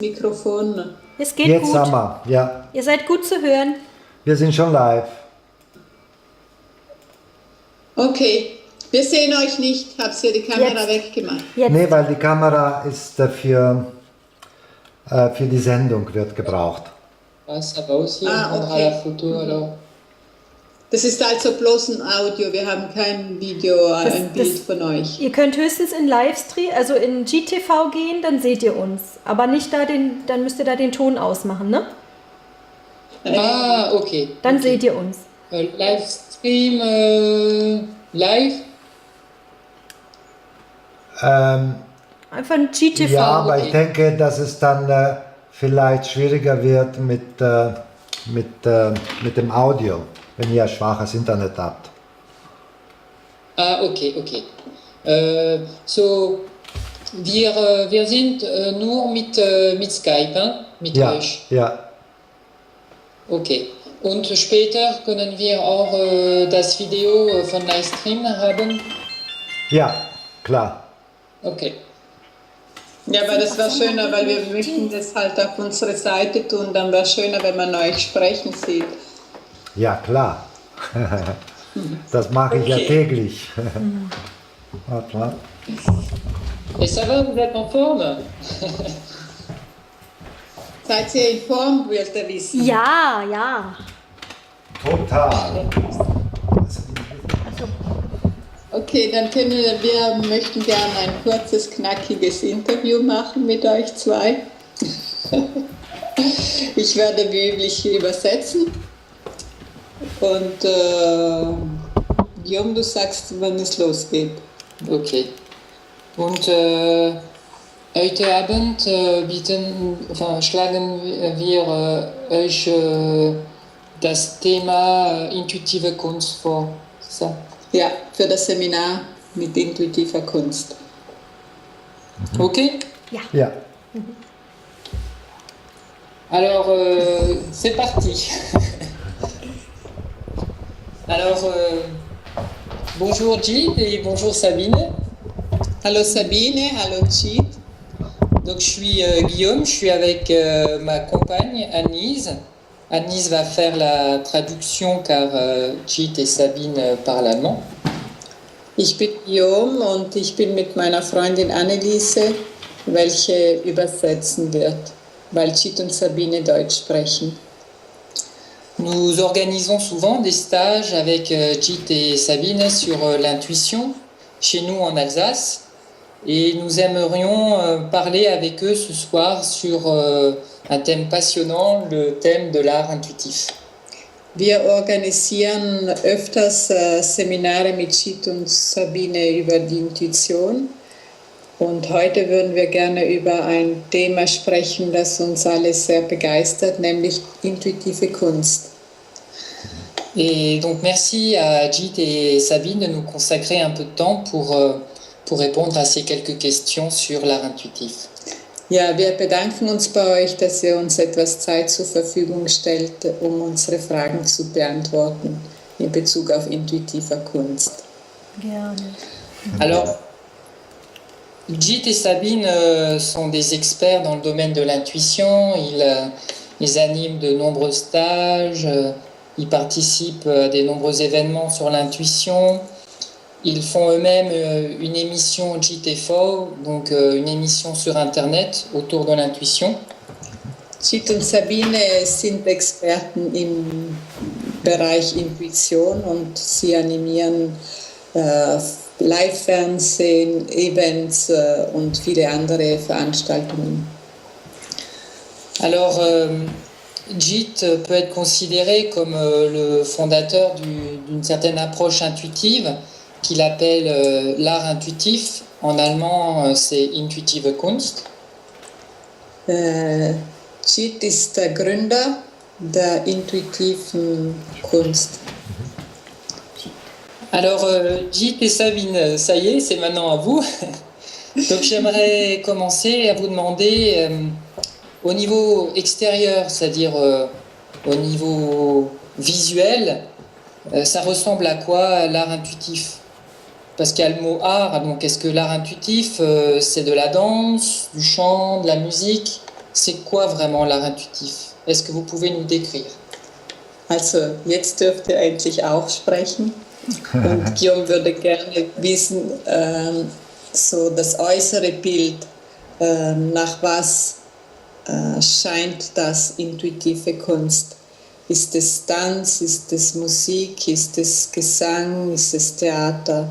Mikrofon. Es geht Jetzt gut. haben wir, ja. Ihr seid gut zu hören. Wir sind schon live. Okay, wir sehen euch nicht. Habt ihr die Kamera Jetzt. weggemacht? Jetzt. Nee, weil die Kamera ist dafür, für die Sendung wird gebraucht. Ah, ça va aussi, on prendra okay. la photo alors. Das ist also bloß ein Audio, wir haben kein Video, ein Bild von euch. Ihr könnt höchstens in Livestream, also in GTV gehen, dann seht ihr uns. Aber nicht da dann müsst ihr da den Ton ausmachen, ne? Ah, okay. Dann okay. seht ihr uns. Livestream, live? Einfach ein GTV. Ja, aber okay. ich denke, dass es dann vielleicht schwieriger wird mit dem Audio, wenn ihr schwaches Internet habt. Ah, okay, okay. So, wir sind nur mit Skype, mit Ja, euch. ja, Okay. Und später können wir auch das Video von Livestream haben? ja, klar. Okay. Ja, aber das wäre schöner, weil wir möchten das halt auf unsere Seite tun. Dann wäre es schöner, wenn man euch sprechen sieht. Ja, klar. Das mache ich ja Okay. täglich. Warte mal. Et ça va, vous êtes en forme? Seid ihr in Form, wollt ihr wissen? Ja, ja. Total. Okay, dann wir möchten gerne ein kurzes, knackiges Interview machen mit euch zwei. Ich werde wie üblich übersetzen. Und Guillaume, du sagst, wann es losgeht. Okay. Und heute Abend schlagen wir euch das Thema intuitive Kunst vor. So. Ja, für das Seminar mit intuitiver Kunst. Okay? Ja. Alors, c'est parti. Alors, bonjour Gilles et bonjour Sabine. Hallo Sabine, hallo Gilles. Donc, je suis Guillaume, je suis avec ma compagne Annise. Annise va faire la traduction car Gilles et Sabine parlent allemand. Ich bin Guillaume und ich bin mit meiner Freundin Anneliese, welche übersetzen wird, weil Gilles und Sabine Deutsch sprechen. Nous organisons souvent des stages avec Gilles et Sabine sur l'intuition chez nous en Alsace et nous aimerions parler avec eux ce soir sur un thème passionnant, le thème de l'art intuitif. Wir organisieren öfters Seminare mit Gilles und Sabine über die Intuition. Und heute würden wir gerne über ein Thema sprechen, das uns alle sehr begeistert, nämlich intuitive Kunst. Et donc merci à Gilles et Sabine de nous consacrer un peu de temps pour répondre à ces quelques questions sur l'art intuitif. Ja, wir bedanken uns bei euch, dass ihr uns etwas Zeit zur Verfügung stellt, um unsere Fragen zu beantworten in Bezug auf intuitive Kunst. Gerne. Alors, Gilles et Sabine sont des experts dans le domaine de l'intuition. Ils animent de nombreux stages, ils participent à de nombreux événements sur l'intuition. Ils font eux-mêmes une émission GTV, donc une émission sur Internet autour de l'intuition. Gilles und Sabine sind Experten im Bereich Intuition und sie animieren Live-Fernsehen, Events und viele andere Veranstaltungen. Alors, Gilles peut être considéré comme le fondateur d'une certaine approche intuitive qu'il appelle l'art intuitif. En allemand, c'est Intuitive Kunst. Gilles ist der Gründer der intuitiven Kunst. Alors, Gilles et Sabine, ça y est, c'est maintenant à vous. Donc, j'aimerais commencer à vous demander, au niveau extérieur, c'est-à-dire au niveau visuel, ça ressemble à quoi l'art intuitif? Parce qu'il y a le mot art, donc est-ce que l'art intuitif, c'est de la danse, du chant, de la musique? C'est quoi vraiment l'art intuitif? Est-ce que vous pouvez nous décrire? Also jetzt dürft ihr endlich auch sprechen. Und Guillaume würde gerne wissen, so das äußere Bild, nach was scheint das intuitive Kunst? Ist es Tanz, ist es Musik, ist es Gesang, ist es Theater?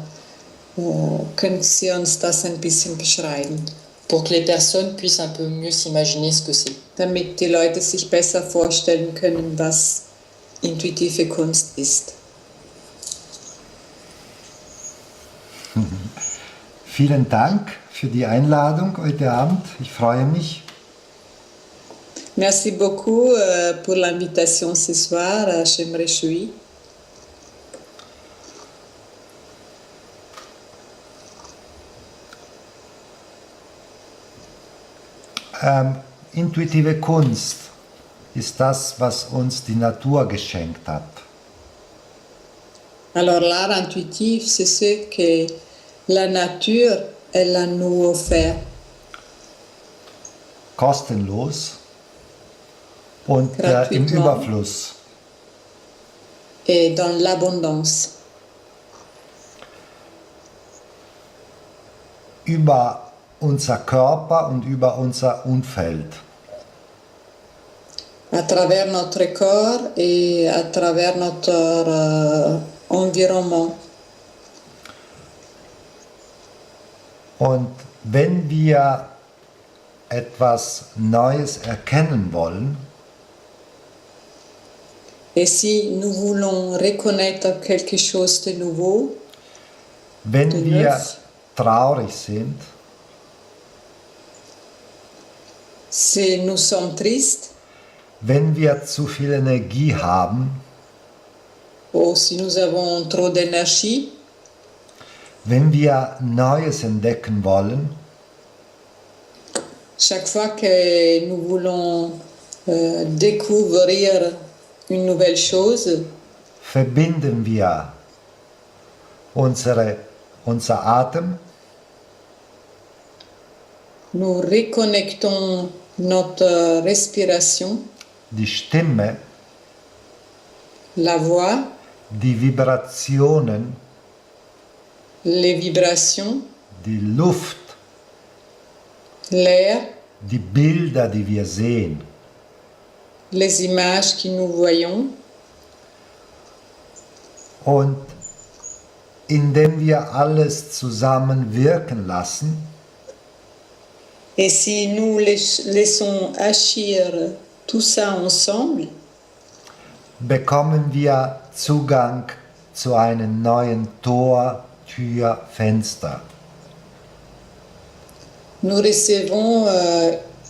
Können Sie uns das ein bisschen beschreiben? Pour que les personnes puissent un peu mieux s'imaginer ce que c'est. Damit die Leute sich besser vorstellen können, was intuitive Kunst ist. Vielen Dank für die Einladung heute Abend. Ich freue mich. Merci beaucoup pour l'invitation ce soir. Je me réjouis. Intuitive Kunst ist das, was uns die Natur geschenkt hat. Alors l'art intuitif, c'est ce que la nature, elle a nous offert. Kostenlos und im Gratuitement. Überfluss. Et dans l'abondance. Über unser Körper und über unser Umfeld. À travers notre corps et à travers notre environnement. Und wenn wir etwas Neues erkennen wollen, Et si nous voulons reconnaître quelque chose de nouveau, wenn de wir neuf, traurig sind, si nous sommes tristes, wenn wir zu viel Energie haben, ou si nous avons trop d'énergie, wenn wir Neues entdecken wollen, chaque fois que nous voulons découvrir une nouvelle chose, verbinden wir unser Atem nous reconnectons notre respiration, die Stimme, la voix, die Vibrationen, les vibrations, die Luft, l'air, die Bilder, die wir sehen. les images que nous voyons. Und indem wir alles zusammen wirken lassen, Et si nous laissons agir tout ça ensemble, bekommen wir Zugang zu einem neuen Tor, Tür, Fenster. nous recevons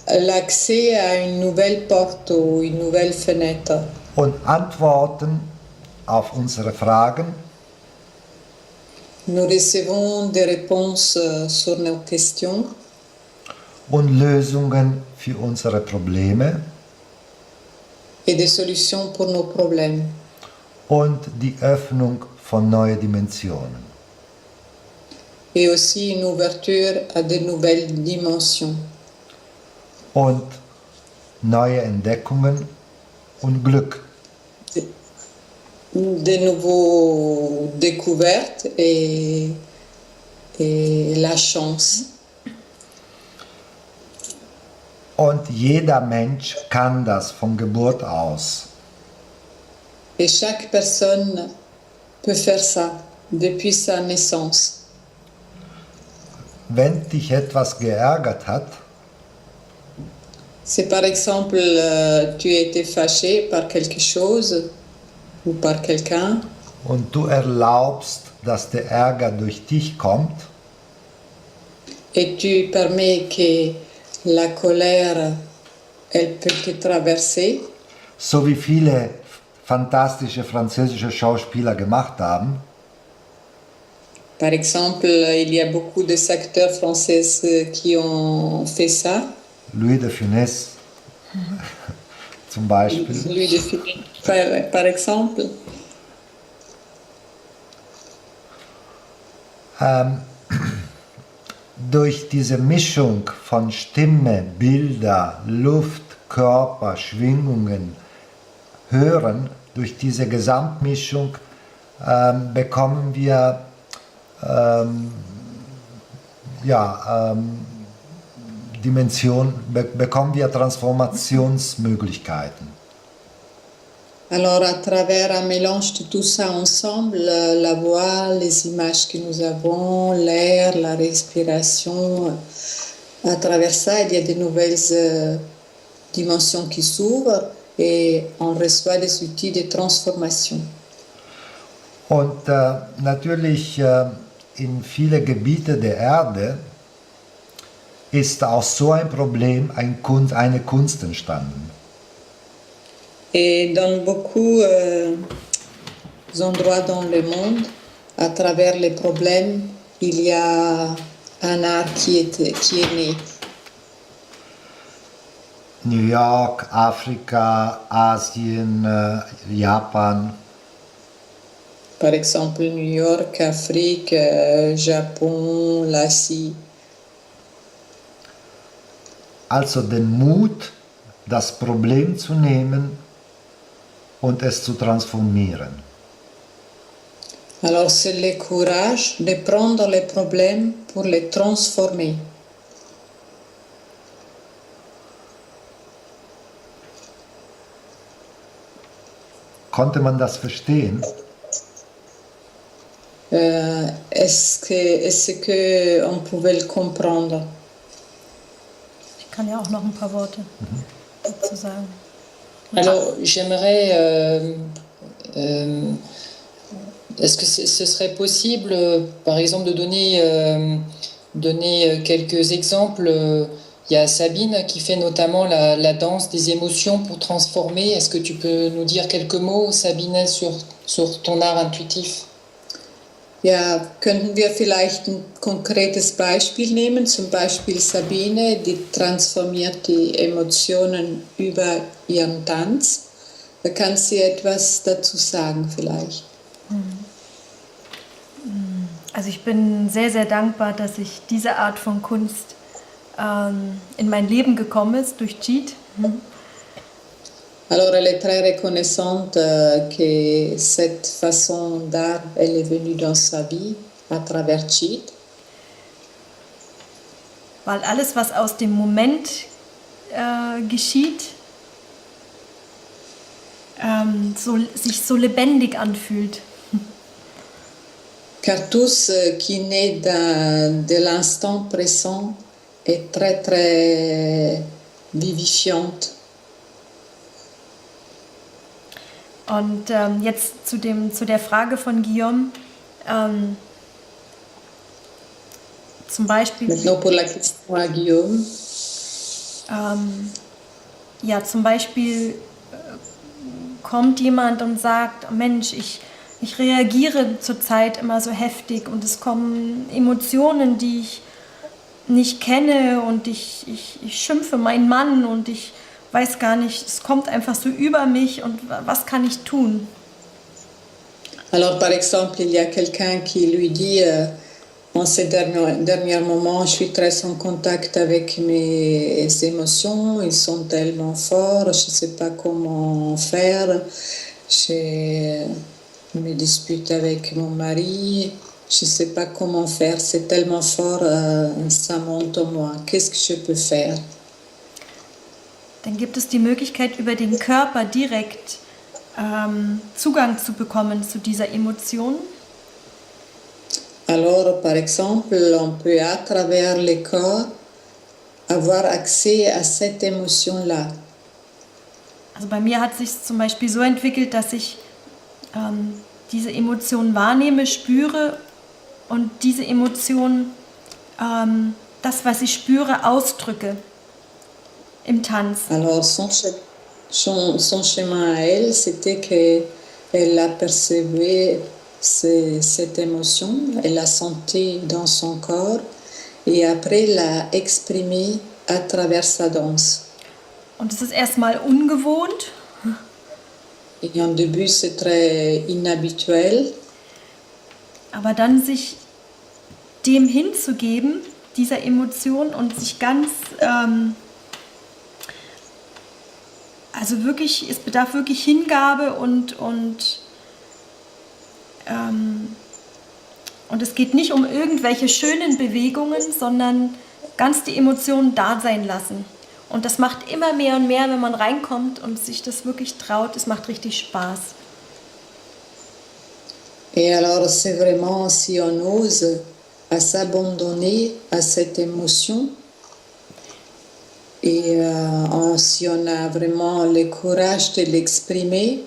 l'accès à une nouvelle porte ou une nouvelle fenêtre Und Antworten auf unsere Fragen Nous recevons des réponses sur nos questions und Lösungen für unsere Probleme et des solutions pour nos problèmes. und die Öffnung von neuen Dimensionen. Et aussi une ouverture à de nouvelles dimensions. Und neue Entdeckungen und Glück. De nouveaux découvertes et la chance. Und jeder Mensch kann das von Geburt aus. Et chaque personne peut faire ça depuis sa naissance. Wenn dich etwas geärgert hat, Si par exemple tu as été fâché par quelque chose ou par quelqu'un und du erlaubst, dass der Ärger durch dich kommt, et tu permets que la colère elle peut te traverser, so wie viele fantastische französische Schauspieler gemacht haben, par exemple il y a beaucoup de acteurs français qui ont fait ça, Louis de Funès zum Beispiel, Louis de Funès par exemple, durch diese Mischung von Stimme, Bilder, Luft, Körper, Schwingungen, Hören, durch diese Gesamtmischung bekommen wir bekommen wir Transformationsmöglichkeiten. Alors, à travers un mélange de tout ça ensemble, la voix, les images que nous avons, l'air, la respiration, à travers ça, il y a de nouvelles dimensions qui s'ouvrent et on reçoit des outils de transformation. Und natürlich in viele Gebiete der Erde ist aus so ein Problem eine Kunst entstanden. Et dans beaucoup d'endroits dans le monde, à travers les problèmes, il y a un art qui est né. New York, Afrika, Asien, Japan. Par exemple, New York, Afrique, Japon, l'Asie. Also den Mut, das Problem zu nehmen und es zu transformieren. Alors c'est le courage de prendre les problèmes pour les transformer. Konnte man das verstehen? Est-ce que on pouvait le comprendre? Ich kann ja auch noch ein paar Worte dazu sagen. Alors, j'aimerais... est-ce que ce serait possible, par exemple, de donner quelques exemples? Il y a Sabine qui fait notamment la danse des émotions pour transformer. Est-ce que tu peux nous dire quelques mots, Sabine, sur ton art intuitif? Ja, könnten wir vielleicht ein konkretes Beispiel nehmen, zum Beispiel Sabine, die transformiert die Emotionen über ihren Tanz. Da kann sie etwas dazu sagen vielleicht. Also ich bin sehr, sehr dankbar, dass ich diese Art von Kunst in mein Leben gekommen ist durch JIT. Alors elle est très reconnaissante que cette façon d'art elle est venue dans sa vie à travers JIT. Weil alles, was aus dem Moment geschieht, sich so lebendig anfühlt. Car tout ce qui naît de l'instant présent est très très vivifiante. Und jetzt zu der Frage von Guillaume, zum Beispiel... Maintenant pour la question à Guillaume. Ja, zum Beispiel kommt jemand und sagt, Mensch, ich reagiere zurzeit immer so heftig und es kommen Emotionen, die ich nicht kenne und ich schimpfe meinen Mann und ich weiß gar nicht, es kommt einfach so über mich und was kann ich tun? Alors par exemple, il y a quelqu'un qui lui dit en ces derniers moments, je suis très en contact avec mes émotions, ils sont tellement forts, je ne sais pas comment faire, je me dispute avec mon mari, je ne sais pas comment faire, c'est tellement fort, ça monte en moi, qu'est-ce que je peux faire? Dann gibt es die Möglichkeit, über den Körper direkt Zugang zu bekommen zu dieser Emotion. Alors, par exemple, on peut à travers le corps avoir accès à cette émotion-là. Also bei mir hat sich zum Beispiel so entwickelt, dass ich diese Emotion wahrnehme, spüre und diese Emotion, das, was ich spüre, ausdrücke im Tanz. Alors, son chemin à elle, c'était qu'elle apercevait cette émotion, elle la sentait dans son corps et après l'a exprimée à travers sa danse. Und es ist erstmal ungewohnt. Et en début, c'est très inhabituel. Aber dann sich dem hinzugeben dieser Emotion und sich ganz, also wirklich, es bedarf wirklich Hingabe und es geht nicht um irgendwelche schönen Bewegungen, sondern ganz die Emotionen da sein lassen. Und das macht immer mehr und mehr, wenn man reinkommt und sich das wirklich traut. Es macht richtig Spaß. Et alors c'est vraiment si on ose à s'abandonner à cette émotion et si on a vraiment le courage de l'exprimer,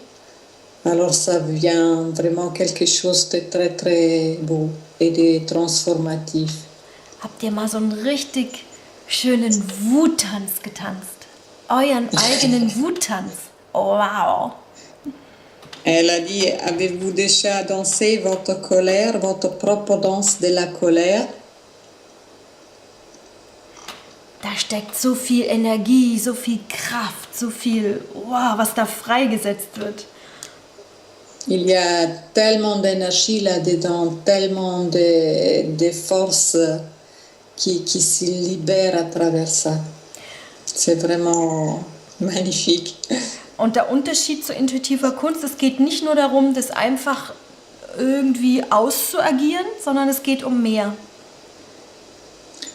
alors ça devient vraiment quelque chose de très très beau et de transformatif. Habt ihr mal so einen richtig schönen Wuttanz getanzt? Euren eigenen Wuttanz? Oh, wow! Elle a dit, avez-vous déjà dansé votre colère, votre propre danse de la colère? Da steckt so viel Energie, so viel Kraft, so viel, wow, was da freigesetzt wird. Il y a tellement d'énergie là-dedans, tellement de force qui se libère à travers ça. C'est vraiment magnifique. Und der Unterschied zu intuitiver Kunst, es geht nicht nur darum, das einfach irgendwie auszuagieren, sondern es geht um mehr.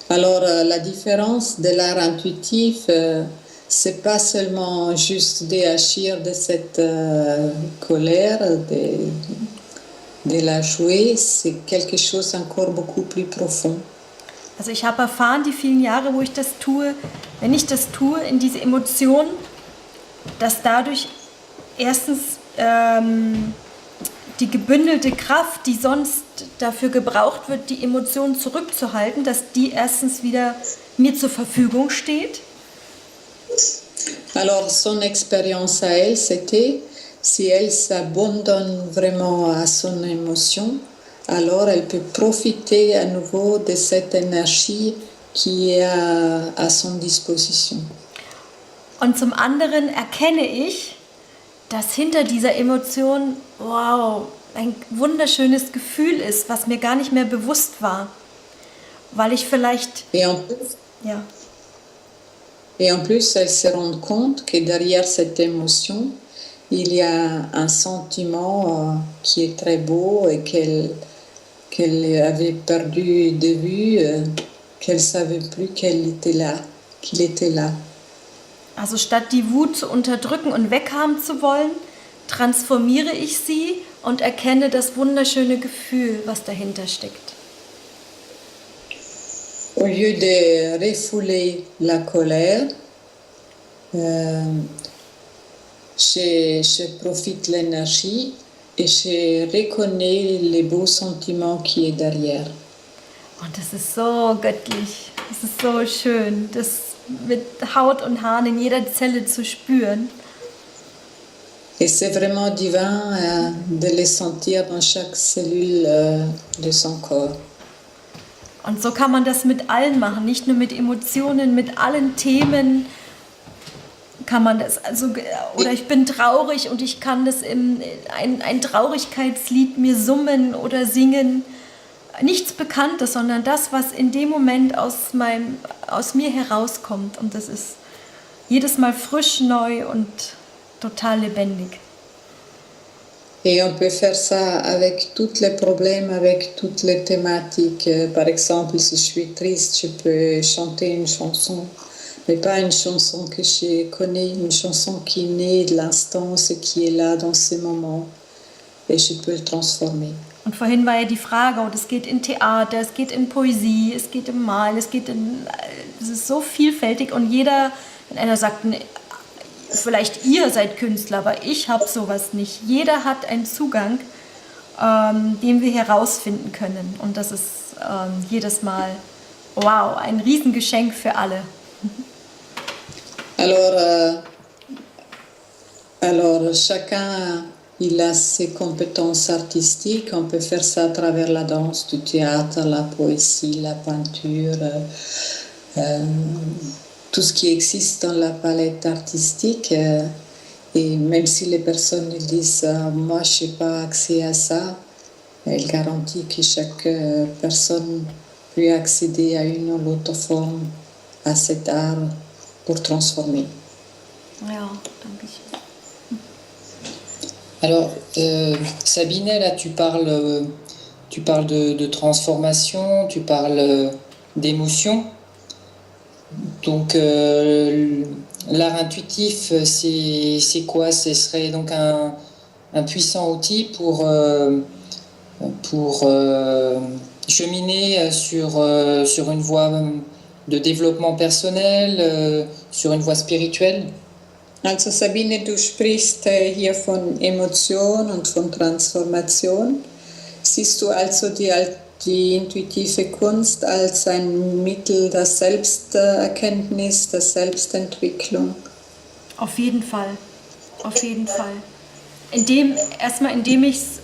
Alors la différence de l'art intuitif, c'est pas seulement juste d'agir de cette colère, de la jouer, c'est quelque chose encore beaucoup plus profond. Also ich habe erfahren, die vielen Jahre, wo ich das tue, wenn ich das tue, in diese Emotion, dass dadurch erstens die gebündelte Kraft, die sonst dafür gebraucht wird, die Emotionen zurückzuhalten, dass die erstens wieder mir zur Verfügung steht. Alors son expérience à elle, c'était si elle s'abandonne vraiment à son émotion, alors elle peut profiter à nouveau de cette énergie qui est à son disposition. Und zum anderen erkenne ich, dass hinter dieser Emotion, wow, ein wunderschönes Gefühl ist, was mir gar nicht mehr bewusst war. Weil ich vielleicht... Ja. Et en plus, elle se rend compte que derrière cette émotion, il y a un sentiment qui est très beau et qu'elle avait perdu de vue, qu'elle ne savait plus qu'il était là. Also statt die Wut zu unterdrücken und weghaben zu wollen, transformiere ich sie und erkenne das wunderschöne Gefühl, was dahinter steckt. Au lieu de refouler la colère, je profite de l'énergie et je reconnais les beaux sentiments qui est derrière. Und das ist so göttlich, das ist so schön, das mit Haut und Haaren in jeder Zelle zu spüren. Et c'est vraiment divin de les sentir dans chaque cellule de son corps. Und so kann man das mit allen machen, nicht nur mit Emotionen, mit allen Themen kann man das. Also, oder ich bin traurig und ich kann das ein Traurigkeitslied mir summen oder singen. Nichts Bekanntes, sondern das, was in dem Moment aus mir herauskommt. Und das ist jedes Mal frisch, neu und total lebendig. Et on peut faire ça avec tous les problèmes, avec toutes les thématiques. Par exemple, si je suis triste, je peux chanter une chanson, mais pas une chanson que je connais, une chanson qui naît de l'instant, ce qui est là dans ce moment. Et je peux le transformer. Und vorhin war ja die Frage, und es geht in Theater, es geht in Poesie, es geht im Malen, es ist so vielfältig und jeder, wenn einer sagt, vielleicht ihr seid Künstler, aber ich habe sowas nicht. Jeder hat einen Zugang, den wir herausfinden können. Und das ist jedes Mal, wow, ein Riesengeschenk für alle. Alors chacun il a ses compétences artistiques. On peut faire ça à travers la danse, du théâtre, la poésie, la peinture. Tout ce qui existe dans la palette artistique et même si les personnes disent moi je n'ai pas accès à ça, elle garantit que chaque personne puis accéder à une ou l'autre forme, à cet art pour transformer. Ja, danke schön. Alors, Sabine, là, tu parles de transformation, tu parles d'émotion. Donc, l'art intuitif, c'est quoi? Ce serait donc un puissant outil pour cheminer sur une voie de développement personnel, sur une voie spirituelle. Also Sabine, du sprichst hier von Emotion und von Transformation. Siehst du also die intuitive Kunst als ein Mittel der Selbsterkenntnis, der Selbstentwicklung? Auf jeden Fall. Auf jeden Fall. Indem ich es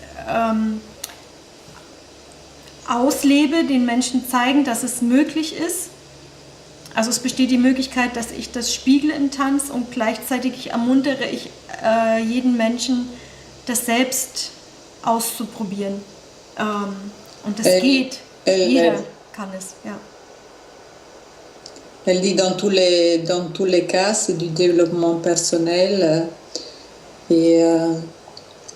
auslebe, den Menschen zeigen, dass es möglich ist. Also es besteht die Möglichkeit, dass ich das spiegle im Tanz und gleichzeitig ermuntere ich jeden Menschen, das selbst auszuprobieren. Und es geht. Jeder kann es. Ja. Elle dit dans tous les cas, c'est du développement personnel et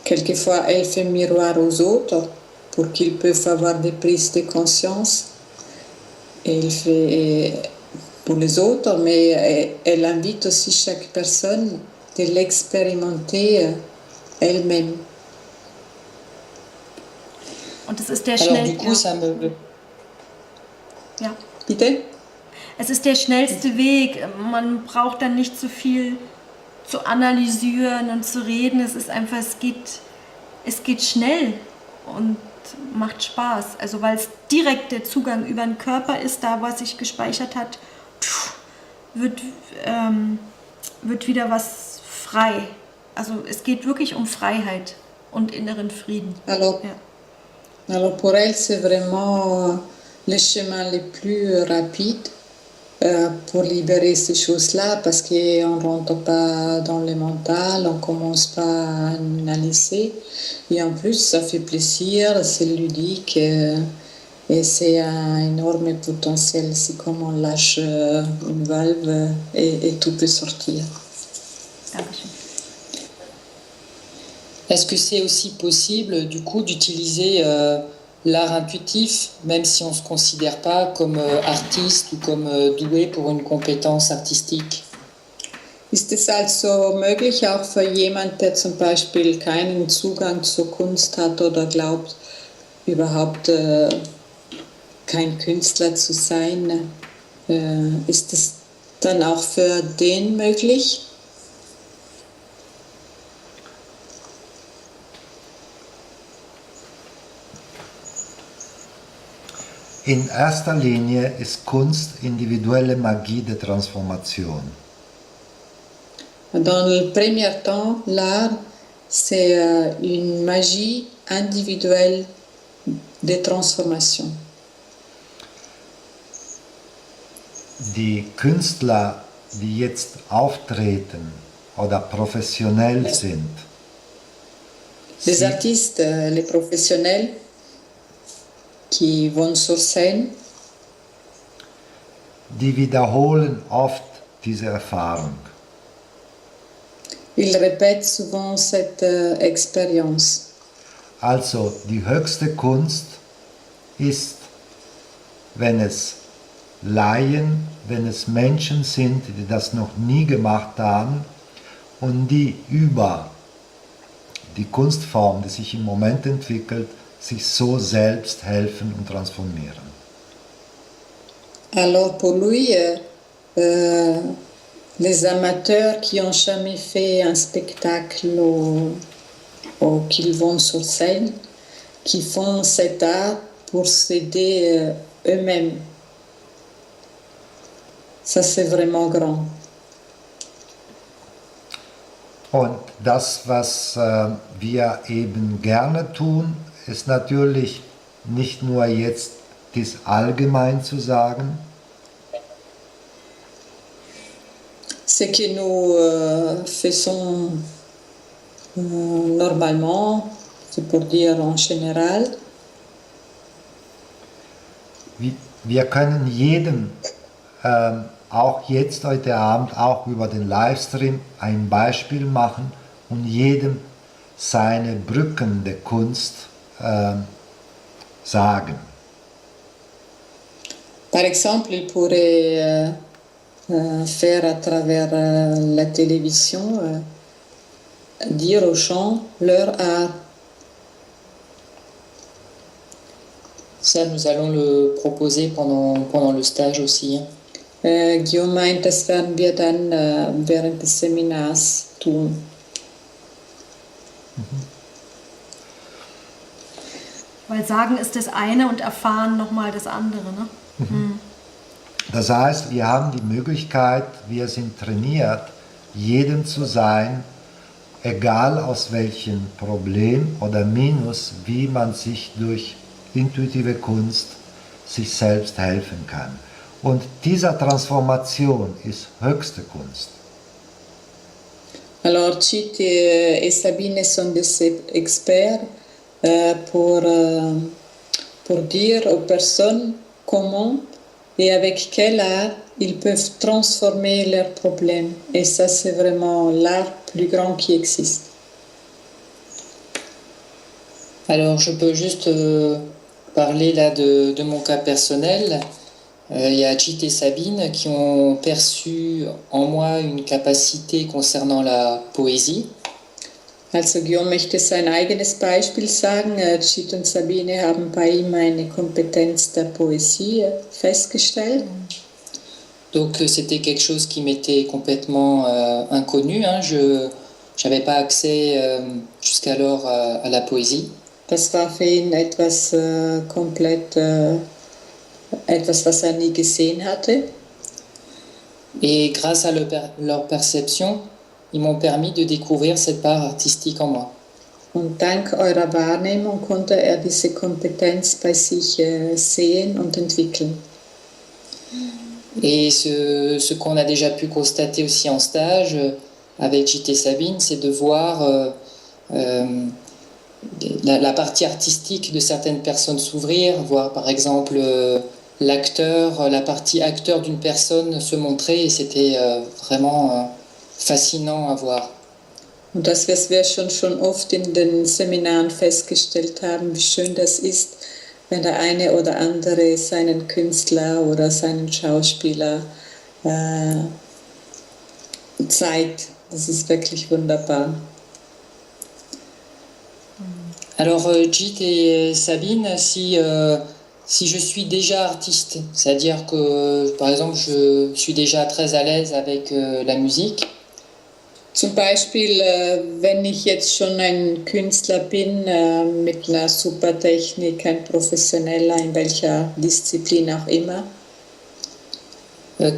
quelquefois elle fait miroir aux autres pour qu'ils peuvent avoir des prises de conscience. Et elle fait pour les autres, mais elle invite aussi chaque personne de l'expérimenter elle-même. Und es ist der Alors du coup, ça me... Ja. Bitte? Es ist der schnellste Weg. Man braucht dann nicht so viel zu analysieren und zu reden. Es ist einfach, es geht schnell und macht Spaß. Also weil es direkt der Zugang über den Körper ist, da was sich gespeichert hat, wird wieder was frei. Also es geht wirklich um Freiheit und inneren Frieden. Alors, ja. Alors pour elle, c'est vraiment le chemin le plus rapide pour libérer ces choses-là, parce qu'on ne rentre pas dans le mental, on ne commence pas à analyser. Et en plus, ça fait plaisir, c'est ludique et c'est un énorme potentiel. C'est comme on lâche une valve et tout peut sortir. Dankeschön. Est-ce que c'est aussi possible, du coup, d'utiliser l'art intuitif, même si on ne se considère pas comme artiste ou comme doué pour une compétence artistique? Ist es also möglich, auch für jemanden, der zum Beispiel keinen Zugang zur Kunst hat oder glaubt, überhaupt kein Künstler zu sein, ist es dann auch für den möglich? In erster Linie ist Kunst individuelle Magie der Transformation. Dans le premier temps, l'art, c'est une magie individuelle de transformation. Die Künstler, die jetzt auftreten oder professionell sind, Les artistes, les professionnels qui vont sur scène, die wiederholen oft diese Erfahrung. ils répètent souvent cette expérience. Also die höchste Kunst ist, wenn es Laien, wenn es Menschen sind, die das noch nie gemacht haben und die über die Kunstform, die sich im Moment entwickelt, sich so selbst helfen und transformieren. Alors pour lui, les amateurs qui n'ont jamais fait un spectacle ou qui vont sur scène, qui font cet art pour s'aider eux-mêmes. Ça, c'est vraiment grand. Und das, was wir eben gerne tun, ist natürlich nicht nur jetzt dies allgemein zu sagen, Ce que nous faisons normalement, c'est pour dire en général, Wir können jedem, auch jetzt heute Abend, auch über den Livestream, ein Beispiel machen und jedem seine Brücken der Kunst sagen. Par exemple, il pourrait faire à travers la télévision, dire aux gens leur art. Ça, nous allons le proposer pendant le stage aussi. Guillaume meint, das werden wir dann während des Seminars tun. Weil sagen ist das eine und erfahren nochmal das andere. Ne? Das heißt, wir haben die Möglichkeit, wir sind trainiert, jedem zu sein, egal aus welchem Problem oder Minus, wie man sich durch intuitive Kunst sich selbst helfen kann. Und diese Transformation ist höchste Kunst. Alors, Chit et Sabine sont des experts pour dire aux personnes comment et avec quel art ils peuvent transformer leurs problèmes. Et ça, c'est vraiment l'art plus grand qui existe. Alors, je peux juste parler là de mon cas personnel. Il y a Chit et Sabine qui ont perçu en moi une capacité concernant la poésie. Also Guillaume möchte sein eigenes Beispiel sagen. Chit und Sabine haben bei ihm eine Kompetenz der Poesie festgestellt. Donc c'était quelque chose qui m'était complètement inconnu. Hein. Je n'avais pas accès jusqu'alors à la poésie. Das war für ihn etwas komplett, etwas, was er nie gesehen hatte. Et grâce à leur perception, ils m'ont permis de découvrir cette part artistique en moi. Und dank eurer Wahrnehmung konnte er diese Kompetenz bei sich sehen und entwickeln. Et ce qu'on a déjà pu constater aussi en stage avec Chit et Sabine, c'est de voir la partie artistique de certaines personnes s'ouvrir, voir par exemple la partie acteur d'une personne se montrer, et c'était vraiment faszinant à voir. Und das, was wir schon oft in den Seminaren festgestellt haben, wie schön das ist, wenn der eine oder andere seinen Künstler oder seinen Schauspieler zeigt. Das ist wirklich wunderbar. Alors, Chit et Sabine, si je suis déjà artiste, c'est-à-dire que, par exemple, je suis déjà très à l'aise avec la musique. Zum Beispiel, wenn ich jetzt schon ein Künstler bin, mit einer super Technik, ein Professioneller, in welcher Disziplin auch immer.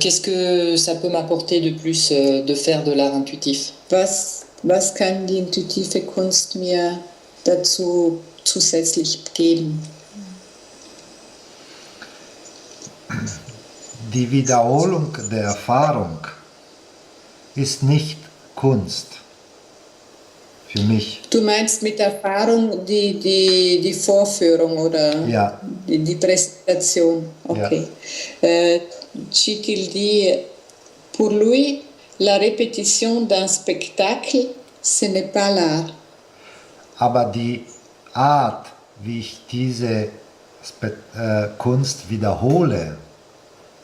Qu'est-ce que ça peut m'apporter de plus de faire de l'art intuitif? Was kann die intuitive Kunst mir dazu zusätzlich geben? Die Wiederholung der Erfahrung ist nicht Kunst für mich. Du meinst mit Erfahrung die Vorführung oder Ja. die Präsentation? Okay. Ja. Chit il dit, pour lui, la répétition d'un spectacle, ce n'est pas l'art. Aber die Art, wie ich diese Kunst wiederhole,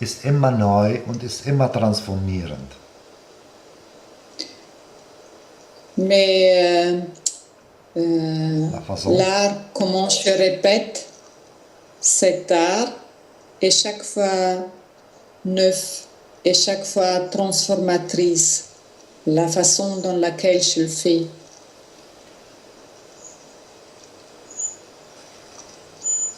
ist immer neu und ist immer transformierend. Mais La façon. l'art, comment je répète cet art, est chaque fois neuf et chaque fois transformatrice. La façon dans laquelle je le fais.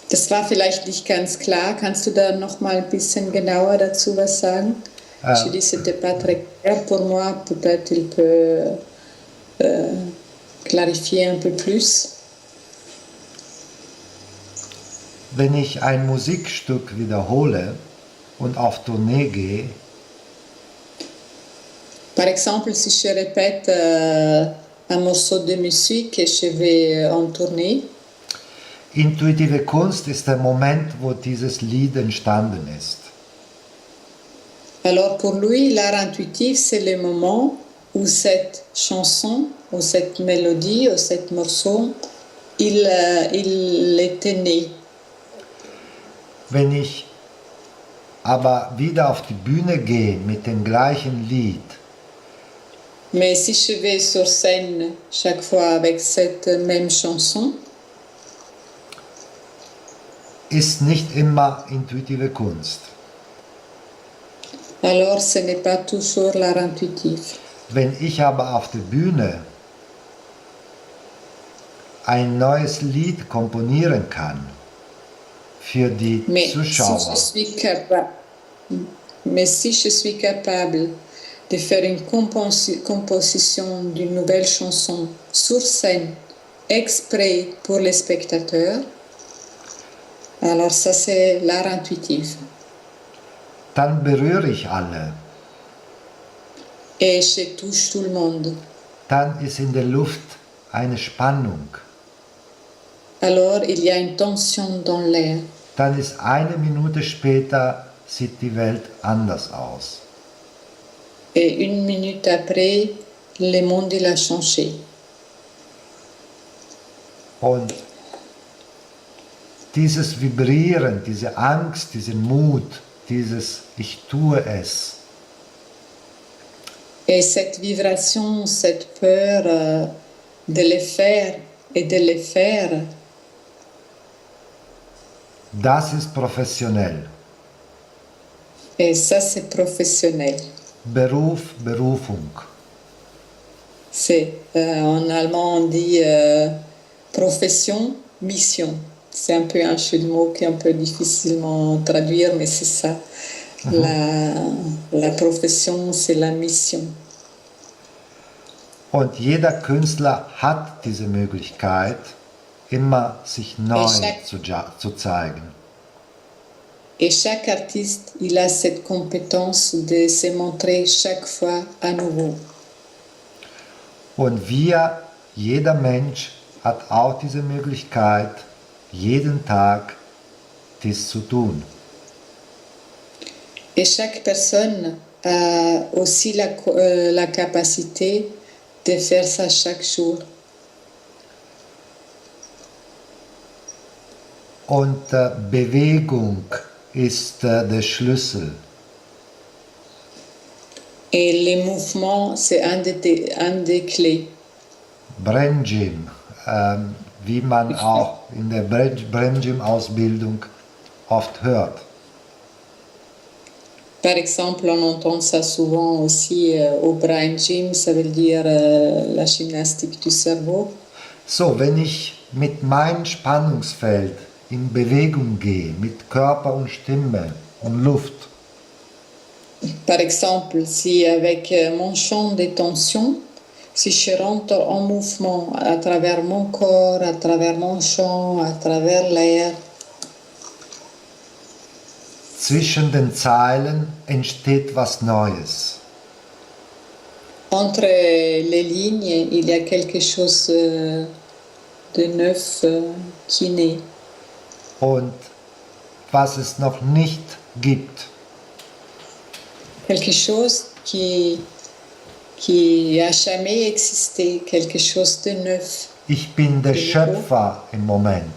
Das war vielleicht nicht ganz klar. Kannst du da noch mal ein bisschen genauer dazu was sagen? Je dis c'était pas très clair pour moi. Peut-être il peut clarifier un peu plus. Wenn ich ein Musikstück wiederhole und auf Tournee gehe, Par exemple, si je répète un morceau de musique et je vais en tournée, Intuitive Kunst ist der Moment, wo dieses Lied entstanden ist. Alors pour lui, l'art intuitif, c'est le moment où cette chanson, où cette mélodie, où cet morceau, il était né. Wenn ich aber wieder auf die Bühne gehe mit dem gleichen Lied, Mais si je vais sur scène chaque fois avec cette même chanson, ist nicht immer intuitive Kunst. alors ce n'est pas toujours l'art intuitif. Wenn ich aber auf der Bühne ein neues Lied komponieren kann für die Mais Zuschauer, si je suis capable de faire une composition d'une nouvelle chanson sur scène, exprès pour les spectateurs, alors ça c'est l'art intuitif. dann berühre ich alle. Et je touche tout le monde. Dann ist in der Luft eine Spannung. Alors il y a une tension dans l'air. Dann ist eine Minute später, sieht die Welt anders aus. Et une minute après, le monde il a changé. Und dieses Vibrieren, diese Angst, diesen Mut, dieses Ich tue es, Et cette vibration, cette peur de le faire et de le faire, das ist professionell. et ça c'est professionnel. Beruf, Berufung. C'est, en allemand on dit profession, mission. C'est un peu un jeu de mots qui est un peu difficilement à traduire, mais c'est ça. La profession, c'est la mission. Und jeder Künstler hat diese Möglichkeit, immer sich neu zu zeigen. Et chaque artiste, il a cette compétence de se montrer chaque fois à nouveau. Und jeder Mensch hat auch diese Möglichkeit, jeden Tag dies zu tun. Et chaque personne a aussi la capacité de faire ça chaque jour. Und Bewegung ist der Schlüssel. Et les mouvements, c'est un des clés. Bremgym, wie man auch in der Bremgym-Ausbildung oft hört. Par exemple, on entend ça souvent aussi au brain gym, ça veut dire la gymnastique du cerveau. So, wenn ich mit meinem Spannungsfeld in Bewegung gehe, mit Körper und Stimme und Luft, Par exemple, si avec mon champ de tension, si je rentre en mouvement à travers mon corps, à travers mon champ, à travers l'air, zwischen den Zeilen entsteht was Neues. entre les lignes, il y a quelque chose de neuf qui naît. Und was es noch nicht gibt, Quelque chose qui a jamais existé, quelque chose de neuf. ich bin der Schöpfer im Moment.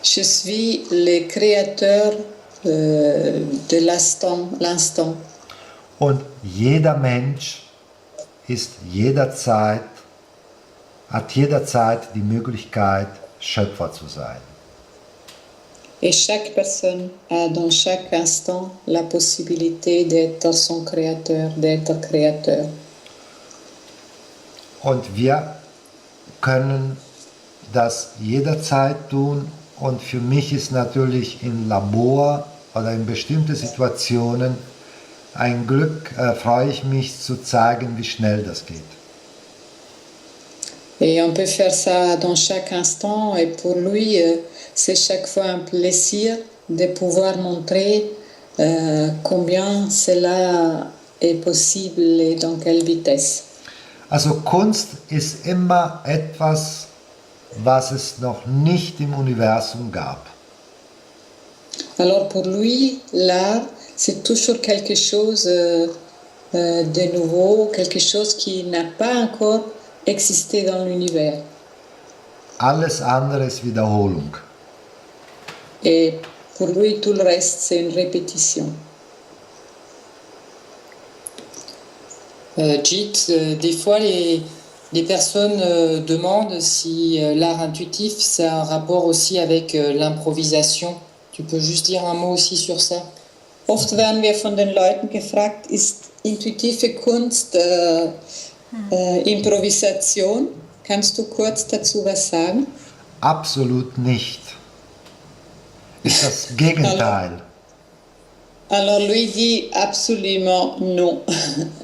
Je suis le créateur de l'instant. Und jeder Mensch hat jederzeit die Möglichkeit, Schöpfer zu sein. Et chaque personne a dans chaque instant la possibilité d'être son créateur, d'être créateur. Und wir können das jederzeit tun. Und für mich ist natürlich im Labor oder in bestimmten Situationen ein Glück, freue ich mich zu zeigen, wie schnell das geht. Et on peut faire ça dans chaque instant. Et pour lui, c'est chaque fois un plaisir de pouvoir montrer combien cela est possible et dans quelle vitesse. Also Kunst ist immer etwas was es noch nicht im Universum gab. Alors pour lui, l'art, c'est toujours quelque chose de nouveau, quelque chose qui n'a pas encore existé dans l'univers. Alles andere ist Wiederholung. Et pour lui, tout le reste, c'est une répétition. Jit, des fois les personnes demandent si l'art intuitif, ça a un rapport aussi avec l'improvisation. Tu peux juste dire un mot aussi sur ça? Oft werden wir von den Leuten gefragt, ist intuitive Kunst Improvisation? Kannst du kurz dazu was sagen? Absolut nicht. Ist das Gegenteil. Alors lui dit absolument non,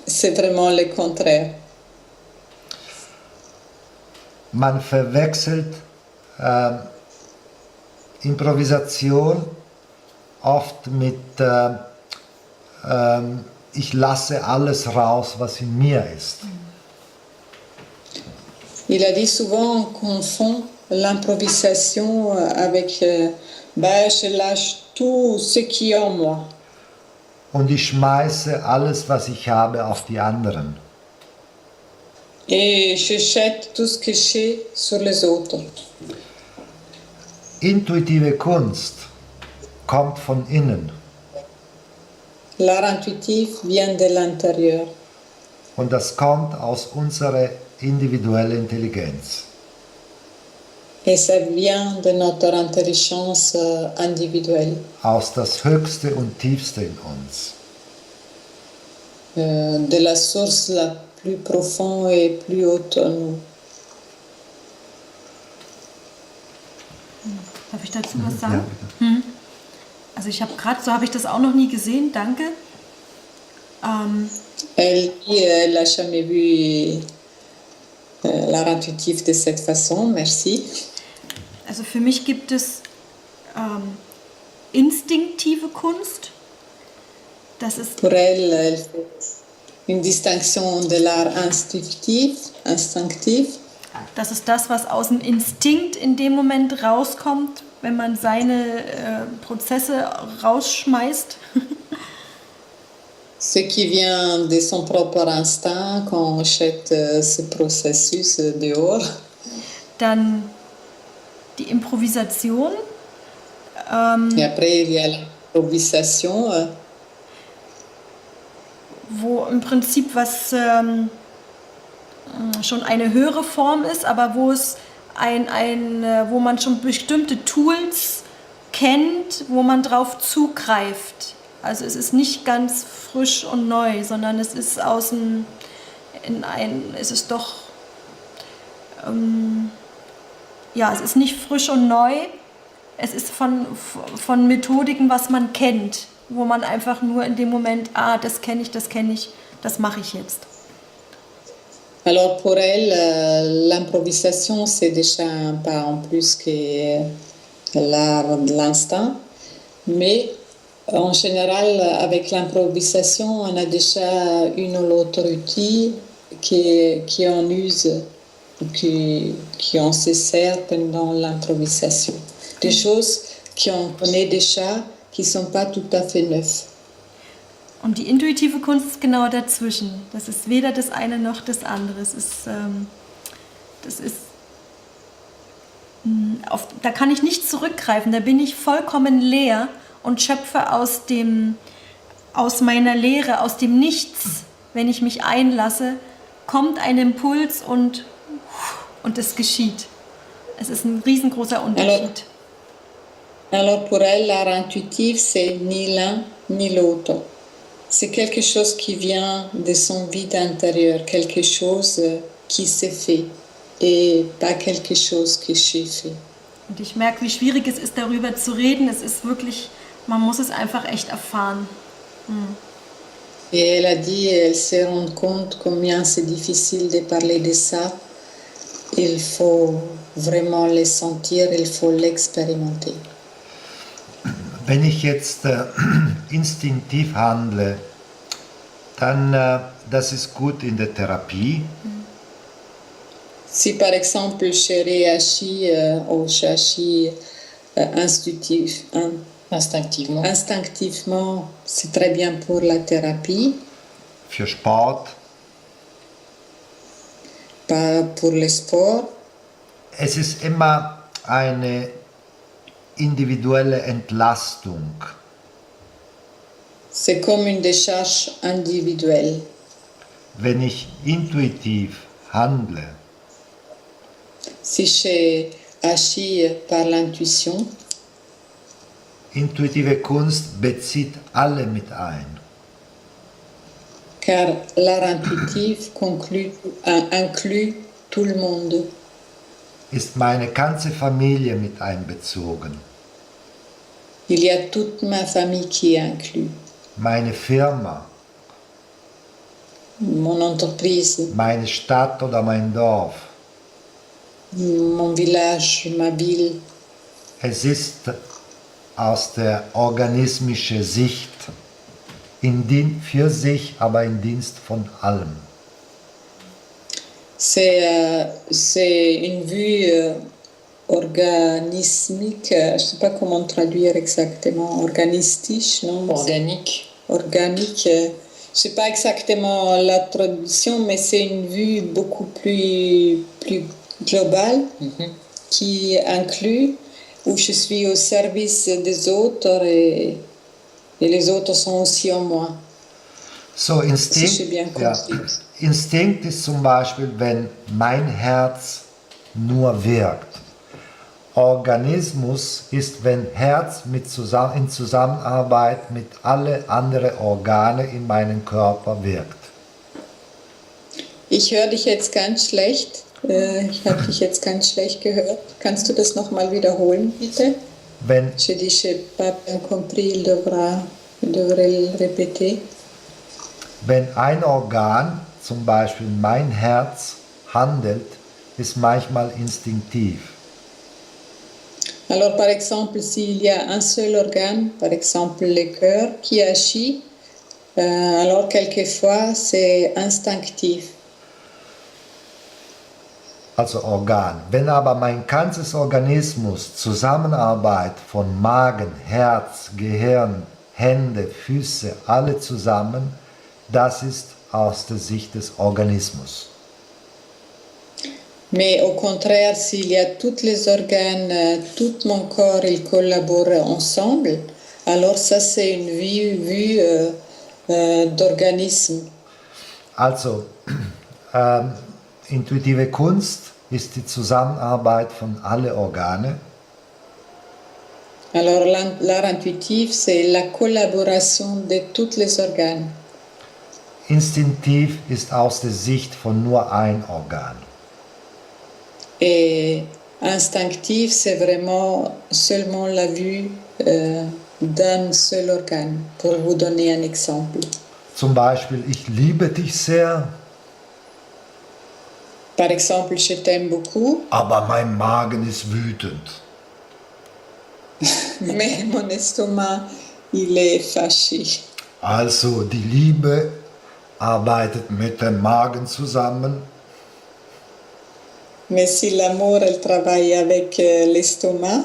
c'est vraiment le contraire. Man verwechselt Improvisation oft mit ich lasse alles raus, was in mir ist. Il a dit souvent on confond l'improvisation avec je lâche tout ce qui est en moi. Und ich schmeiße alles, was ich habe, auf die anderen. Et je jette tout ce que j'ai sur les autres. Intuitive Kunst kommt von innen. L'art intuitif vient de l'intérieur. Und das kommt aus unserer individuellen Intelligenz. Et ça vient de notre intelligence individuelle. Aus das Höchste und Tiefste in uns. De la source la plus profonde et plus haute en nous. Darf ich dazu was sagen? Ja, bitte. Also ich habe gerade, so habe ich das auch noch nie gesehen, danke. Elle dit elle n'a jamais vu l'art intuitif de cette façon, merci. Also für mich gibt es instinktive Kunst. Das ist Pour elle, elle fait une distinction de l'art instinctif. Das ist das, was aus dem Instinkt in dem Moment rauskommt, wenn man seine Prozesse rausschmeißt. Ce qui vient de son propre instinct quand on jette ce processus dehors. Dann die Improvisation. Et après, il y a l'improvisation. Wo im Prinzip was schon eine höhere Form ist, aber wo es wo man schon bestimmte Tools kennt, wo man drauf zugreift. Also es ist nicht ganz frisch und neu, sondern es ist es ist doch, es ist nicht frisch und neu, es ist von Methodiken, was man kennt, wo man einfach nur in dem Moment, das kenne ich, das mache ich jetzt. Alors pour elle, l'improvisation, c'est déjà un pas en plus que l'art de l'instinct. Mais en général, avec l'improvisation, on a déjà une ou l'autre outil qui en use, qui en se sert pendant l'improvisation. Des choses qu'on connaît déjà, qui ne sont pas tout à fait neuves. Und die intuitive Kunst ist genau dazwischen. Das ist weder das eine noch das andere. Da kann ich nicht zurückgreifen. Da bin ich vollkommen leer und schöpfe aus meiner Leere, aus dem Nichts, wenn ich mich einlasse, kommt ein Impuls und es geschieht. Es ist ein riesengroßer Unterschied. Alors pour elle, l'art intuitif, c'est ni l'un ni l'autre. C'est quelque chose qui vient de son vide intérieur, quelque chose qui se fait et pas quelque chose que j'ai fait. Und ich merke, wie schwierig es ist, darüber zu reden. Es ist wirklich, man muss es einfach echt erfahren. Et elle a dit, elle se rend compte combien c'est difficile de parler de ça. Il faut vraiment le sentir, il faut l'expérimenter. Wenn ich jetzt instinktiv handle, dann das ist gut in der Therapie. Si par exemple chez Reashi ou Shashi instinctivement, c'est très bien pour la thérapie, für Sport. pas pour le sport. Es ist immer eine individuelle Entlastung. C'est comme une décharge individuelle. Wenn ich intuitiv handle, Si je agis par l'intuition, intuitive Kunst bezieht alle mit ein. car l'art intuitif inclut tout le monde, Ist meine ganze Familie mit einbezogen. il y a toute ma famille qui est inclue, Meine Firma, mon entreprise, meine Stadt oder mein Dorf. mon village, ma ville. Es ist aus der organismischen Sicht für sich, aber in Dienst von allem. C'est une vue organismique, je ne sais pas comment traduire exactement, organistique, non? Organique. Je ne sais pas exactement la traduction, mais c'est une vue beaucoup plus globale qui inclut où je suis au service des autres et les autres sont aussi en moi. So, Si j'ai bien compris. Instinkt ist zum Beispiel, wenn mein Herz nur wirkt. Organismus ist, wenn Herz in Zusammenarbeit mit alle anderen Organe in meinem Körper wirkt. Ich höre dich jetzt ganz schlecht. Ich habe dich jetzt ganz schlecht gehört. Kannst du das nochmal wiederholen, bitte? Wenn, Je dis, je n'ai pas bien compris, il devrait le répéter. wenn ein Organ, zum Beispiel mein Herz, handelt, ist manchmal instinktiv. Alors, par exemple, s'il y a un seul organe, par exemple le cœur, qui agit, alors quelquefois c'est instinctif. Also Organ. Wenn aber mein ganzes Organismus Zusammenarbeit von Magen, Herz, Gehirn, Hände, Füße, alle zusammen, das ist aus der Sicht des Organismus. Mais au contraire, s'il y a tous les organes, tout mon corps, ils collaborent ensemble, alors ça c'est une vue d'organisme. Also, intuitive Kunst ist die Zusammenarbeit von alle Organe. Alors l'art intuitif, c'est la collaboration de tous les organes. Instinktiv ist aus der Sicht von nur ein Organ. Et instinctif, c'est vraiment seulement la vue d'un seul organe. Pour vous donner un exemple. Zum Beispiel, ich liebe dich sehr, Par exemple, je t'aime beaucoup, aber mein Magen ist wütend. mais mon estomac, il est fâché. Also, die Liebe arbeitet mit dem Magen zusammen. Mais si l'amour, elle travaille avec l'estomac,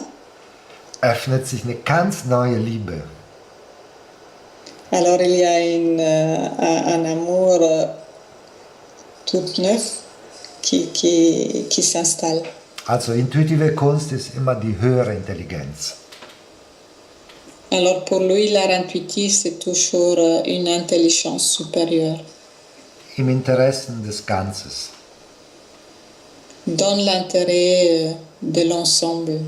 Öffnet sich eine ganz neue Liebe. alors il y a un amour tout neuf qui s'installe. Also intuitive Kunst ist immer die höhere Intelligenz. Alors pour lui, l'art intuitif, c'est toujours une intelligence supérieure. Im Interessen des Ganzes. Dans l'intérêt de l'ensemble,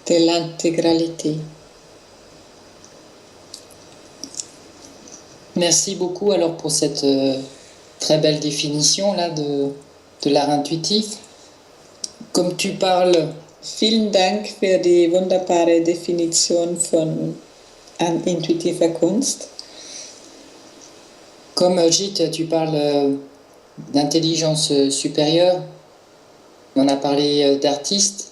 de l'intégralité. Merci beaucoup alors pour cette très belle définition là de l'art intuitif. Comme tu parles, Vielen Dank für die wunderbare Definition von intuitiver Kunst. comme Jit, tu parles d'intelligence supérieure, on a parlé d'artiste.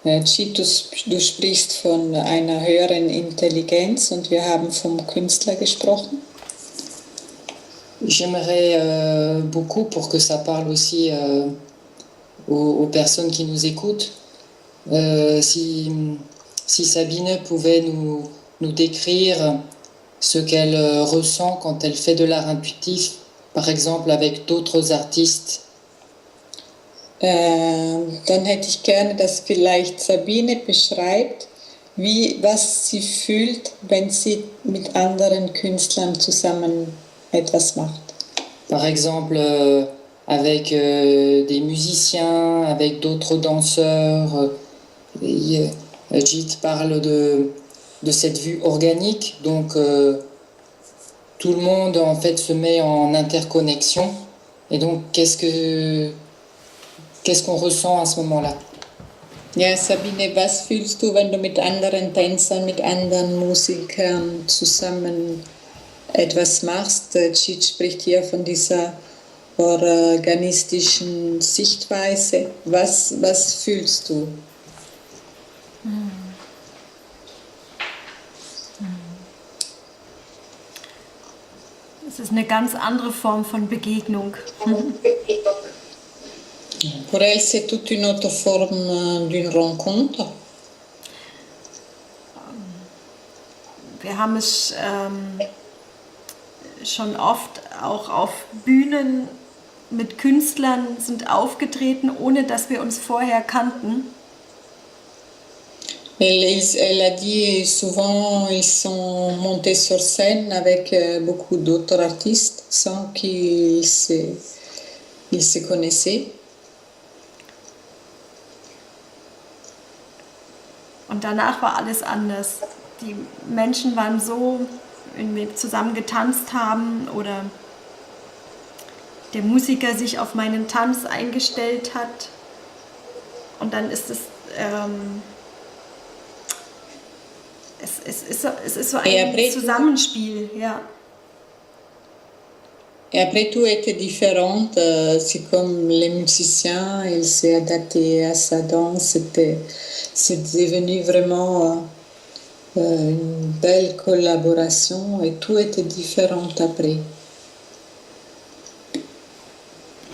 Jit, du sprichst von einer höheren Intelligenz und wir haben vom Künstler gesprochen. j'aimerais beaucoup, pour que ça parle aussi aux personnes qui nous écoutent, si Sabine pouvait nous décrire ce qu'elle ressent quand elle fait de l'art intuitif, par exemple avec d'autres artistes. Dann hätte ich gerne, dass vielleicht Sabine beschreibt, was sie fühlt, wenn sie mit anderen Künstlern zusammen etwas macht. Par exemple, avec des musiciens, avec d'autres danseurs. Jit parle de cette vue organique, donc tout le monde en fait se met en interconnexion. Et donc, qu'est-ce qu'on ressent à ce moment-là? Ja, Sabine, was fühlst du, wenn du mit anderen Tänzern, mit anderen Musikern zusammen etwas machst? Jit spricht hier von dieser organistischen Sichtweise. Was fühlst du? Es ist eine ganz andere Form von Begegnung. Pour elle, c'est toute une autre forme d'une rencontre. Wir haben es schon oft auch auf Bühnen mit Künstlern sind aufgetreten, ohne dass wir uns vorher kannten. Elle a dit souvent ils sont montés sur scène avec beaucoup d'autres artistes sans qu'ils se connaissaient. Und danach war alles anders. Die Menschen waren so, wenn wir zusammen getanzt haben oder der Musiker sich auf meinen Tanz eingestellt hat. Und dann ist es ist so ein Zusammenspiel, ja. Et après tout était différent, c'est comme les musiciens, ils s'est adapté à sa danse, c'est devenu vraiment une belle collaboration et tout était différent après.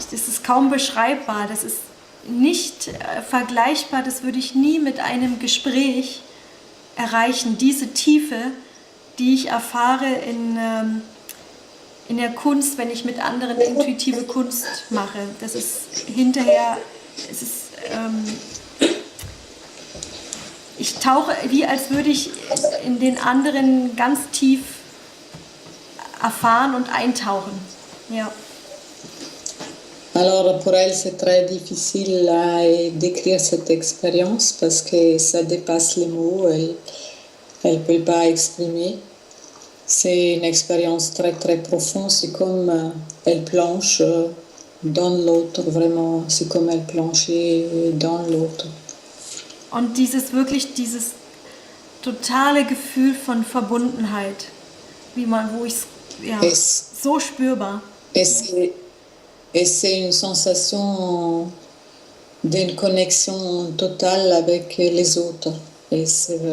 Das ist kaum beschreibbar, das ist nicht vergleichbar, das würde ich nie mit einem Gespräch erreichen, diese Tiefe, die ich erfahre in der Kunst, wenn ich mit anderen intuitive Kunst mache. Das ist hinterher, ich tauche, wie als würde ich in den anderen ganz tief erfahren und eintauchen. Ja. Alors pour elle, c'est très difficile à décrire cette expérience parce que ça dépasse les mots, elle ne peut pas exprimer. C'est une expérience très très profonde, c'est comme elle planche dans l'autre, vraiment, c'est comme elle planchait dans l'autre. Und dieses totale Gefühl von Verbundenheit, wo ich so spürbar. Et c'est une sensation d'une connexion totale avec les autres. Et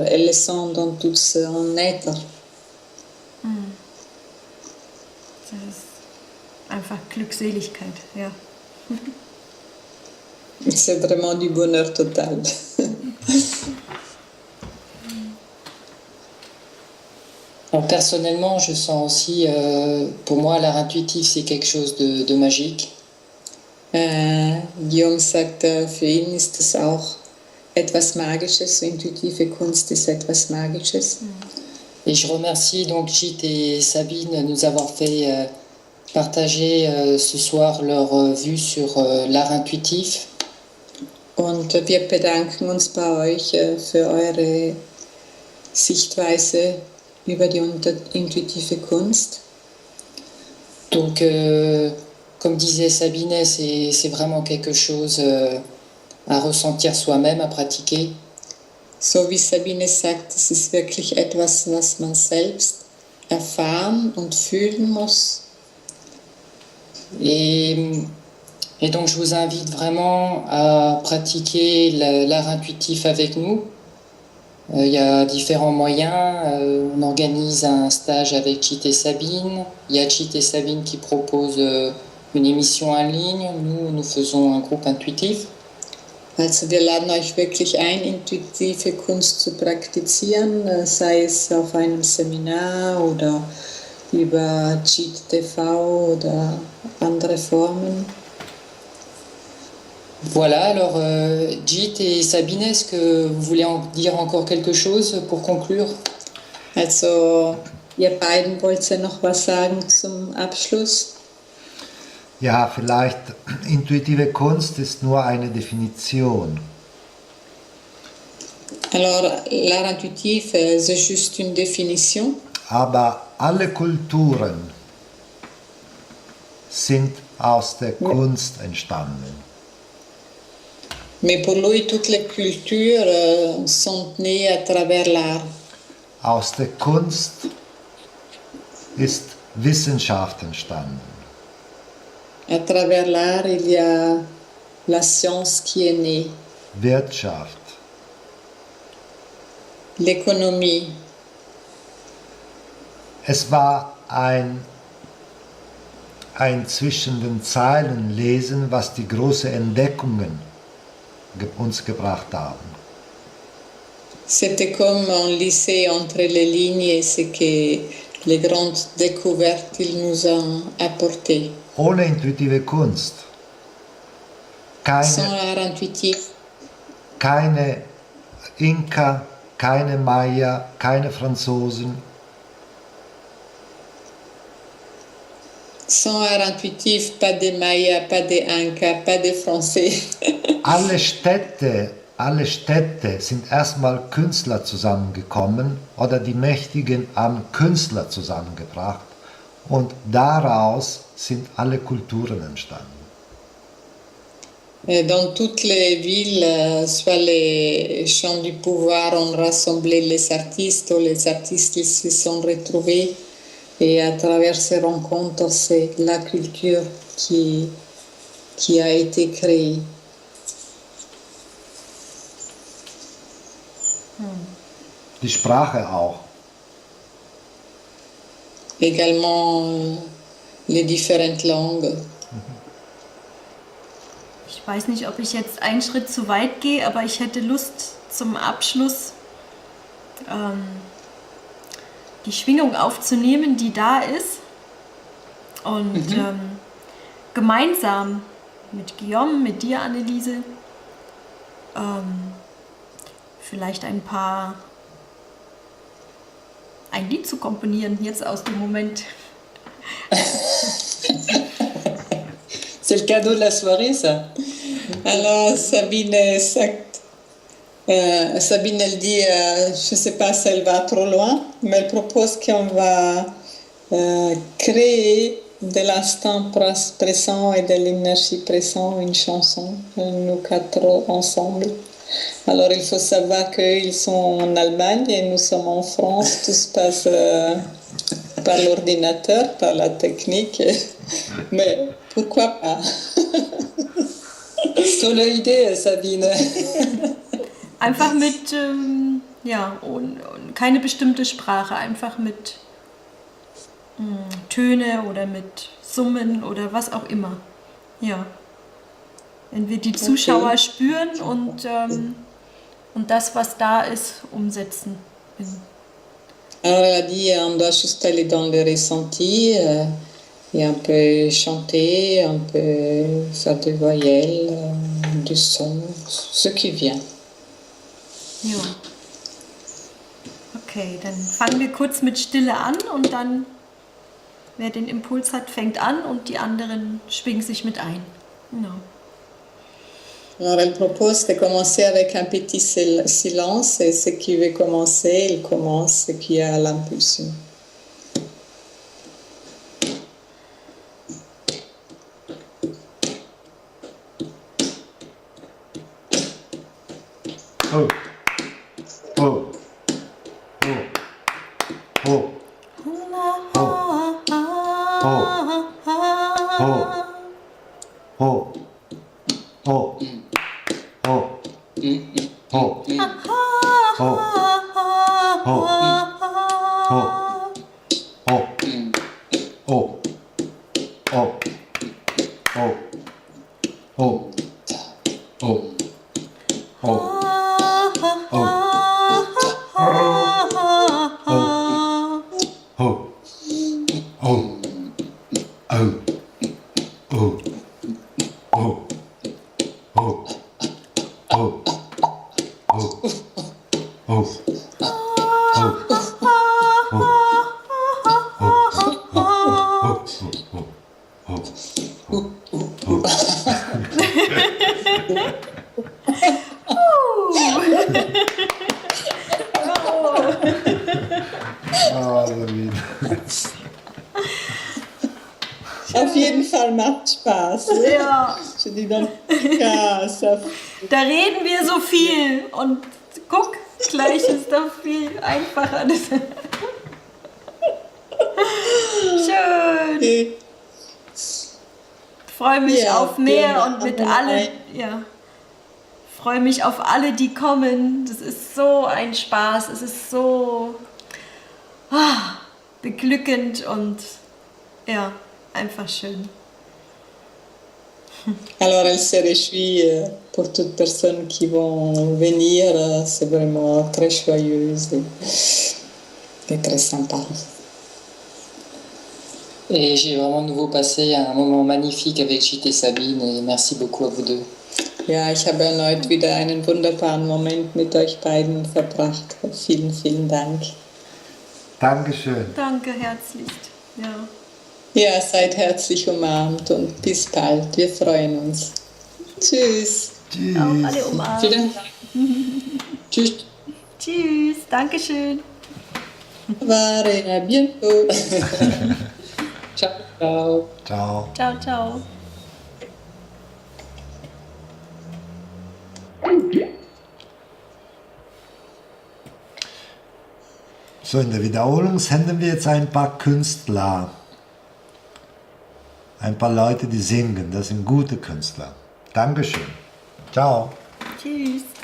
elle le sent dans tout son être. Das ist einfach Glückseligkeit, ja. C'est vraiment du bonheur total. Alors, personnellement, je sens aussi, pour moi, l'art intuitif, c'est quelque chose de magique. Guillaume sagt, für ihn ist es auch etwas Magisches, intuitive Kunst ist etwas Magisches. Et je remercie donc Jit et Sabine de nous avoir fait partager ce soir leur vue sur l'art intuitif. Und wir bedanken uns bei euch für eure Sichtweise über die intuitive Kunst. Donc, comme disait Sabine, c'est vraiment quelque chose à ressentir soi-même, à pratiquer. So wie Sabine sagt, es ist wirklich etwas, was man selbst erfahren und fühlen muss. Et donc, je vous invite vraiment à pratiquer l'art intuitif avec nous. Il y a différents moyens. On organise un stage avec Chit et Sabine. Il y a Chit et Sabine qui proposent une émission en ligne. Nous faisons un groupe intuitif. Also wir laden euch wirklich ein, intuitive Kunst zu praktizieren, sei es auf einem Seminar oder über Cheat TV oder andere Formen. Voilà, alors Jit et Sabine, est-ce que vous voulez en dire encore quelque chose pour conclure? Also ihr beiden wollt ihr noch was sagen zum Abschluss? Ja, vielleicht intuitive Kunst ist nur eine Definition. Alors l'art intuitif, c'est juste une définition. Aber alle Kulturen sind aus der Kunst entstanden. Mais pour lui, toutes les cultures sont nées à travers l'art. Aus der Kunst ist Wissenschaft entstanden. À travers l'art, il y a la science qui est née, Wirtschaft, l'économie. es war ein zwischen den Zeilen lesen, was die großen Entdeckungen uns gebracht haben. C'était comme on lisait entre les lignes ce que les grandes découvertes qu'ils nous ont apportées. Ohne intuitive Kunst, Sans art intuitif, keine Inka, keine Maya, keine Franzosen, sans art intuitif, pas de Maya, pas de Inca, pas de Français. alle Städte sind erstmal Künstler zusammengekommen oder die Mächtigen haben Künstler zusammengebracht und daraus sind alle Kulturen entstanden. Dans toutes les villes, soit les champs du pouvoir ont rassemblé les artistes ou les artistes ils se sont retrouvés et à travers ces rencontres, c'est la culture qui a été créée. Die Sprache auch. Également les différentes langues. Ich weiß nicht, ob ich jetzt einen Schritt zu weit gehe, aber ich hätte Lust zum Abschluss die Schwingung aufzunehmen, die da ist und gemeinsam mit Guillaume, mit dir, Anneliese, vielleicht ein Lied zu komponieren, jetzt aus dem Moment. C'est le cadeau de la soirée, ça. Alors Sabine sagt, Sabine elle dit, je ne sais pas si elle va trop loin, mais elle propose qu'on va créer de l'instant présent et de l'énergie présente une chanson, nous quatre ensemble. Alors il faut savoir qu'ils sont en Allemagne et nous sommes en France, tout se passe par l'ordinateur, par la technique, mais pourquoi pas? Tolle Idee, Sabine. Einfach mit, und keine bestimmte Sprache, einfach mit Töne oder mit Summen oder was auch immer. Ja. Wenn wir die Zuschauer spüren und das, was da ist, umsetzen. Alors elle a dit, on doit juste aller dans le ressenti et un peu chanter, un peu faire des voyelles, du son, ce qui vient. Ja. Okay, dann fangen wir kurz mit Stille an und dann, wer den Impuls hat, fängt an und die anderen schwingen sich mit ein. Genau. Alors elle propose de commencer avec un petit silence et ce qui veut commencer, il commence, ce qui a l'impulsion. Oh. Oh. Oh. Oh. Oh. Oh. Oh. Oh. Oh. Oh. Ho. Ho. Ho. Oh. Oh. Oh. Oh. Oh. Oh. Oh. Oh. Oh. Oh. Oh. Oh. Oh. Oh. Ah, Sabine. Auf jeden Fall macht Spaß. Ja, Je dis donc, ja, ça da reden wir so viel und guck, gleich ist doch viel einfacher. Schön. fait. Freue mich Ja, auf mehr ja, und mit aber allen. Ja. Freue mich auf alle, die kommen. Das ist so ein Spaß. Es ist so beglückend und ja, einfach schön. Alors, elle se réjouit pour toutes personnes qui vont venir. C'est vraiment très joyeuse et très sympa. Et j'ai vraiment de nouveau passé un moment magnifique avec Gite et Sabine et merci beaucoup à vous deux. Ja, ich habe erneut wieder einen wunderbaren Moment mit euch beiden verbracht. Vielen, vielen Dank. Dankeschön. Danke herzlich. Ja. Ja, seid herzlich umarmt und bis bald. Wir freuen uns. Tschüss. Tschüss. Auch alle umarmen. Vielen Dank. Tschüss. Tschüss. Dankeschön. Au revoir et à bientôt. Ciao, ciao. Ciao. Ciao, ciao. So, in der Wiederholung senden wir jetzt ein paar Künstler. Ein paar Leute, die singen. Das sind gute Künstler. Dankeschön. Ciao. Tschüss.